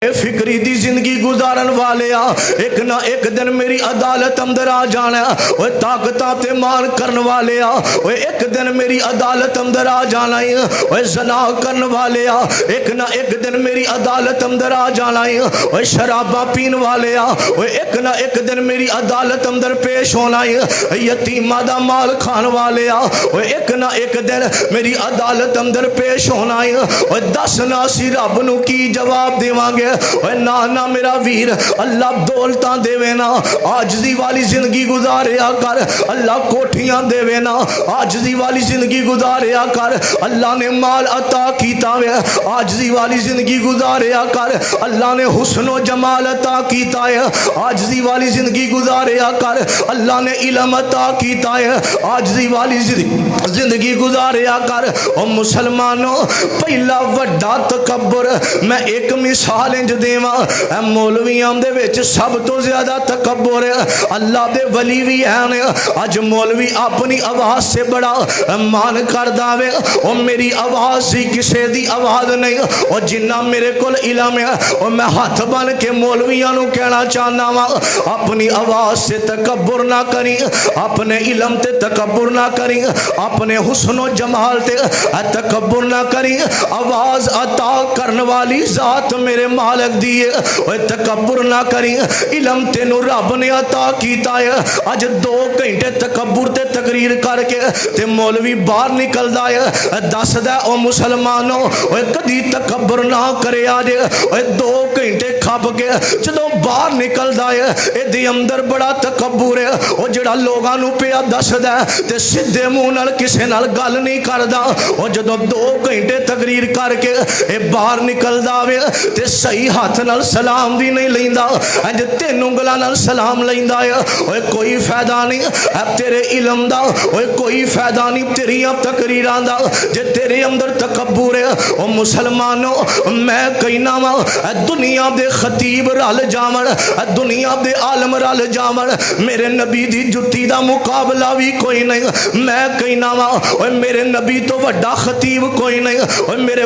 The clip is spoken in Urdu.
فکری دی زندگی گزارن والے ایک نہ ایک دن میری عدالت اندر آ جانا وہ طاقتاں تے مار کرن والے وہ ایک دن میری عدالت اندر آ جانا وہ زنا کرن والے ایک نہ ایک دن میری عدالت اندر آ جانا وہ شراباں پین والے وہ ایک نہ ایک دن میری عدالت اندر پیش ہونا یتیماں دا مال کھان والے وہ ایک نہ ایک دن میری عدالت اندر پیش ہونا وہ دس نہ سی رب نو کی جواب دیواں گے نا میرا ویر اللہ دولتاں دے وینا عاجزی والی زندگی گزاریا کر اللہ کوٹھیاں دے وینا عاجزی والی زندگی گزاریا کر اللہ نے مال عطا کیتا وے عاجزی والی زندگی گزاریا کر اللہ نے حسن و جمال عطا کیتا ہے عاجزی والی زندگی گزاریا کر اللہ نے علم عطا کیتا ہے عاجزی والی زندگی گزاریا کر او مسلمانوں پہلا وڈا تکبر میں ایک مثال انج دیواں اے مولویاں دے وچ سب تو زیادہ تکبر اللہ دے ولی بھی ہیں اج مولوی اپنی آواز سے بڑا مان کردا وے او میری آواز ہی کسے دی آواز نہیں او جنہ میرے کول علم ہے او میں ہاتھ بن کے مولویاں نو کہنا چاہنا وا اپنی آواز سے تکبر نہ کریں اپنے علم تے تکبر نہ کریں اپنے حسن و جمال تے تکبر نہ کریں آواز عطا کرنے والی ذات میرے مالک دیئے وہ تکبر نہ کریں علم تینو رب نے عطا کیتا ہے اج 2 گھنٹے تکبر تے تقریر کر کے تے مولوی باہر نکل دائے دس دے او مسلمانوں وہ کدی تکبر نہ کرے آج وہ 2 گھنٹے کھپ کے جدو باہر نکل دائے اے دی اندر بڑا تکبر ہے وہ جڑا لوگاں نو پیا دس دے تے سدھے منہ نال کسے نال گل نہیں کردا وہ جدو 2 گھنٹے تقریر کر کے اے باہر نکل داوے تے صحیح ہاتھ نال سلام بھی نہیں لیندا اج 3 انگلاں نال سلام لیندا ہے اوے کوئی فائدہ نہیں اب تیرے علم دا اوے کوئی فائدہ نہیں تیریاں تقریراں دا جے تیرے اندر تکبر ہے او مسلمانوں میں کہنا وا دنیا دے خطیب رل جاون دنیا دے عالم رل جاون میرے نبی دی جُتی دا مقابلہ بھی کوئی نہیں میں کہنا وا اوے میرے نبی تو وڈا خطیب کوئی نہیں اوے میرے